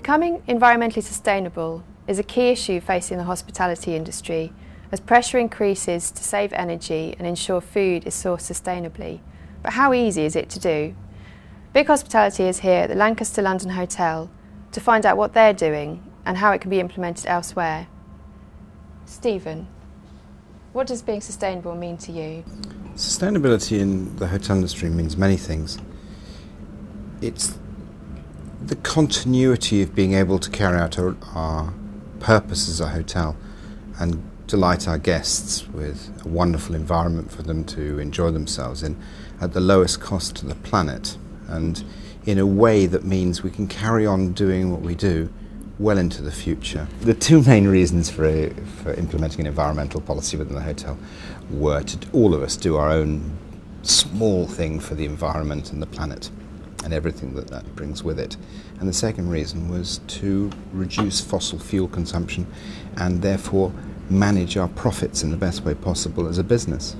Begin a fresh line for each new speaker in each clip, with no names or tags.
Becoming environmentally sustainable is a key issue facing the hospitality industry as pressure increases to save energy and ensure food is sourced sustainably. But how easy is it to do? BigHospitality is here at the Lancaster London Hotel to find out what they're doing and how it can be implemented elsewhere. Stephen, what does being sustainable mean to you?
Sustainability in the hotel industry means many things. It's the continuity of being able to carry out our purpose as a hotel and delight our guests with a wonderful environment for them to enjoy themselves in at the lowest cost to the planet, and in a way that means we can carry on doing what we do well into the future. The two main reasons for implementing an environmental policy within the hotel were to all of us do our own small thing for the environment and the planet and everything that brings with it. And the second reason was to reduce fossil fuel consumption and therefore manage our profits in the best way possible as a business.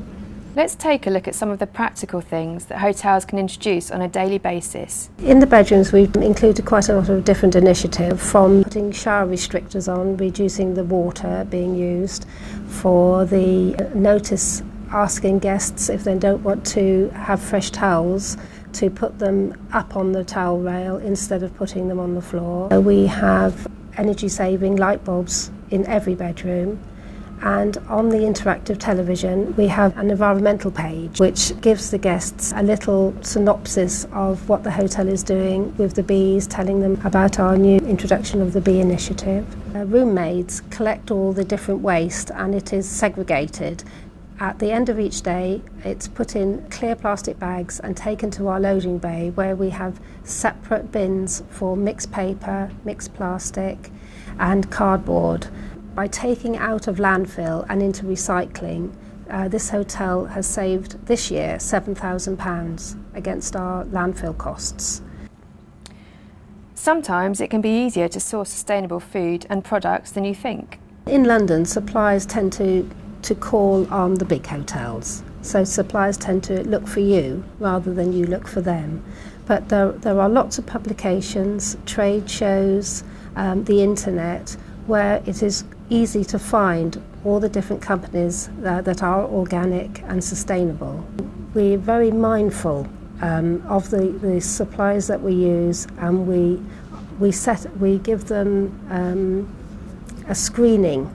Let's take a look at some of the practical things that hotels can introduce on a daily basis.
In the bedrooms we've included quite a lot of different initiatives, from putting shower restrictors on, reducing the water being used, for the notice asking guests if they don't want to have fresh towels to put them up on the towel rail instead of putting them on the floor. We have energy saving light bulbs in every bedroom. And on the interactive television we have an environmental page which gives the guests a little synopsis of what the hotel is doing with the bees, telling them about our new introduction of the bee initiative. Room maids collect all the different waste and it is segregated. At the end of each day it's put in clear plastic bags and taken to our loading bay where we have separate bins for mixed paper, mixed plastic and cardboard. By taking out of landfill and into recycling, this hotel has saved this year £7,000 against our landfill costs.
Sometimes it can be easier to source sustainable food and products than you think.
In London, suppliers tend to call on the big hotels. So suppliers tend to look for you rather than you look for them. But there are lots of publications, trade shows, the internet, where it is easy to find all the different companies that are organic and sustainable. We're very mindful of the suppliers that we use, and we give them a screening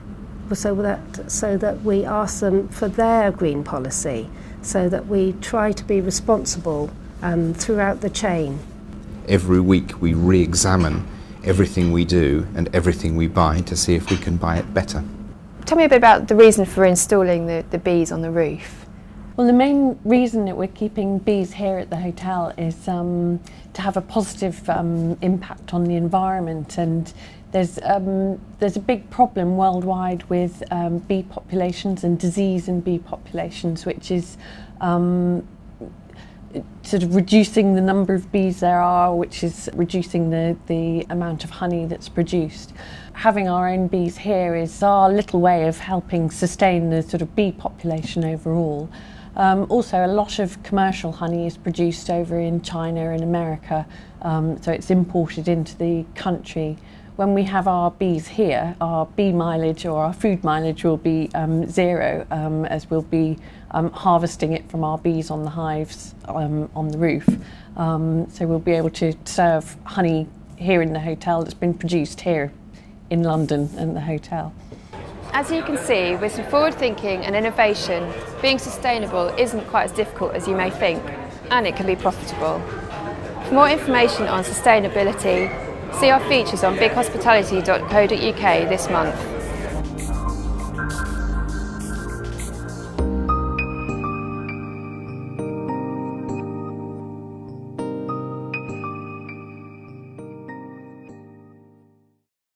so that we ask them for their green policy, so that we try to be responsible throughout the chain.
Every week we re-examine everything we do and everything we buy to see if we can buy it better.
Tell me a bit about the reason for installing the bees on the roof.
Well, the main reason that we're keeping bees here at the hotel is to have a positive impact on the environment, and there's a big problem worldwide with bee populations and disease in bee populations, which is sort of reducing the number of bees there are, which is reducing the amount of honey that's produced. Having our own bees here is our little way of helping sustain the sort of bee population overall. Also, a lot of commercial honey is produced over in China and America, so it's imported into the country. When we have our bees here, our bee mileage or our food mileage will be zero, as we'll be harvesting it from our bees on the hives on the roof. So we'll be able to serve honey here in the hotel that's been produced here in London in the hotel.
As you can see, with some forward thinking and innovation, being sustainable isn't quite as difficult as you may think, and it can be profitable. For more information on sustainability, see our features on bighospitality.co.uk this month.